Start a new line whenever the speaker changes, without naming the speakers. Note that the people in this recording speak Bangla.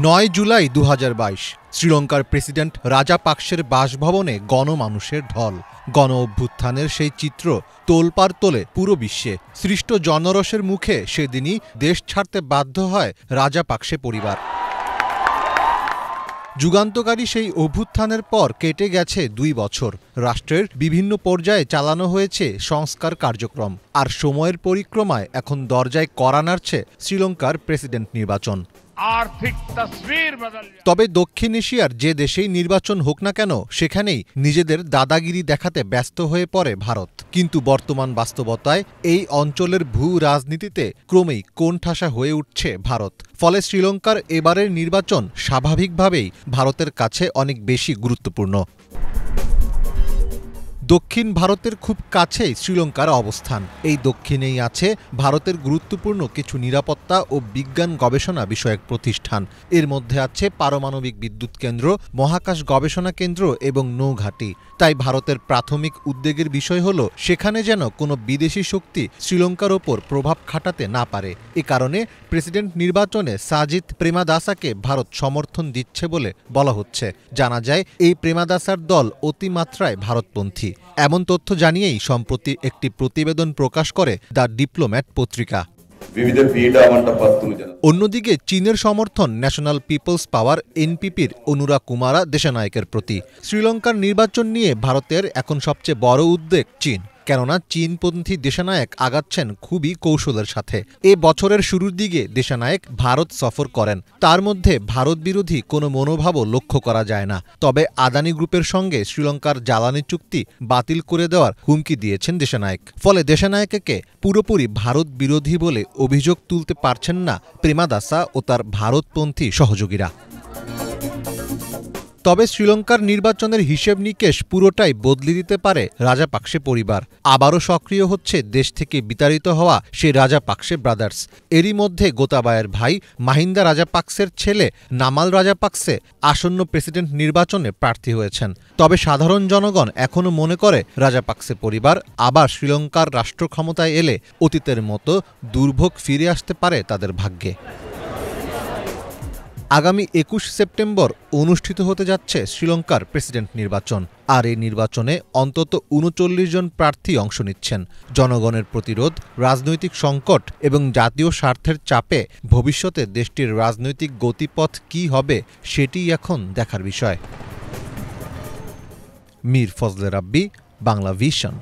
৯ জুলাই ২০২২ শ্রীলঙ্কার প্রেসিডেন্ট রাজাপাকসের বাসভবনে গণমানুষের ঢল। গণ অভ্যুত্থানের সেই চিত্র তোলপাড় তোলে পুরো বিশ্বে। সৃষ্ট জনরসের মুখে সেদিনই দেশ ছাড়তে বাধ্য হয় রাজাপাকসে পরিবার। যুগান্তকারী সেই অভ্যুত্থানের পর কেটে গেছে ২ বছর। রাষ্ট্রের বিভিন্ন পর্যায়ে চালানো হয়েছে সংস্কার কার্যক্রম, আর সময়ের পরিক্রমায় এখন দরজায় কড়া নাড়ছে শ্রীলঙ্কার প্রেসিডেন্ট নির্বাচন। তবে দক্ষিণ এশিয়ার যে দেশেই নির্বাচন হোক না কেন, সেখানেই নিজেদের দাদাগিরি দেখাতে ব্যস্ত হয়ে পড়ে ভারত। কিন্তু বর্তমান বাস্তবতায় এই অঞ্চলের ভূ রাজনীতিতে ক্রমেই কোণঠাসা হয়ে উঠছে ভারত। ফলে শ্রীলঙ্কার এবারের নির্বাচন স্বাভাবিকভাবেই ভারতের কাছে অনেক বেশি গুরুত্বপূর্ণ। দক্ষিণ ভারতের খুব কাছেই শ্রীলঙ্কার অবস্থান। এই দক্ষিণেই আছে ভারতের গুরুত্বপূর্ণ কিছু নিরাপত্তা ও বিজ্ঞান গবেষণা বিষয়ক প্রতিষ্ঠান। এর মধ্যে আছে পারমাণবিক বিদ্যুৎ কেন্দ্র, মহাকাশ গবেষণা কেন্দ্র এবং নৌঘাঁটি। তাই ভারতের প্রাথমিক উদ্বেগের বিষয় হল সেখানে যেন কোনো বিদেশি শক্তি শ্রীলঙ্কার ওপর প্রভাব খাটাতে না পারে। এ কারণে প্রেসিডেন্ট নির্বাচনে সাজিদ প্রেমাদাসাকে ভারত সমর্থন দিচ্ছে বলে বলা হচ্ছে। জানা যায়, এই প্রেমাদাসার দল অতিমাত্রায় ভারতপন্থী। এমন তথ্য জানিয়েই সম্প্রতি একটি প্রতিবেদন প্রকাশ করে দ্য ডিপ্লোম্যাট পত্রিকা। অন্যদিকে চীনের সমর্থন ন্যাশনাল পিপলস পাওয়ার এনপিপির অনুরা কুমারা দেশনায়কের প্রতি। শ্রীলঙ্কার নির্বাচন নিয়ে ভারতের এখন সবচেয়ে বড় উদ্বেগ চীন। কেননা চীনপন্থী দেশনায়ক আগাচ্ছেন খুবই কৌশলের সাথে। এ বছরের শুরুর দিকে দেশনায়ক ভারত সফর করেন। তার মধ্যে ভারত বিরোধী কোনো মনোভাবও লক্ষ্য করা যায় না। তবে আদানি গ্রুপের সঙ্গে শ্রীলঙ্কার জ্বালানি চুক্তি বাতিল করে দেওয়ার হুমকি দিয়েছেন দেশনায়ক। ফলে দেশনায়ককে পুরোপুরি ভারত বিরোধী বলে অভিযোগ তুলতে পারছেন না প্রেমাদাসা ও তার ভারতপন্থী সহযোগীরা। তবে শ্রীলঙ্কার নির্বাচনের হিসেব নিকেশ পুরোটাই বদলে দিতে পারে রাজাপাকসে পরিবার। আবারও সক্রিয় হচ্ছে দেশ থেকে বিতাড়িত হওয়া সেই রাজাপাকসে ব্রাদার্স। এরই মধ্যে গোতাবায়ের ভাই মাহিন্দা রাজাপাকসের ছেলে নামাল রাজাপাকসে আসন্ন প্রেসিডেন্ট নির্বাচনে প্রার্থী হয়েছেন। তবে সাধারণ জনগণ এখনও মনে করে রাজাপাকসে পরিবার আবার শ্রীলঙ্কার রাষ্ট্র ক্ষমতায় এলে অতীতের মতো দুর্ভোগ ফিরে আসতে পারে তাদের ভাগ্যে। আগামী ২১ সেপ্টেম্বর অনুষ্ঠিত হতে যাচ্ছে শ্রীলঙ্কার প্রেসিডেন্ট নির্বাচন। আর এই নির্বাচনে অন্তত ৩৯ জন প্রার্থী অংশ নিচ্ছেন। জনগণের প্রতিরোধ, রাজনৈতিক সংকট এবং জাতীয় স্বার্থের চাপে ভবিষ্যতে দেশটির রাজনৈতিক গতিপথ কী হবে সেটিই এখন দেখার বিষয়। মীর ফজলে রাব্বি, বাংলা ভিশন।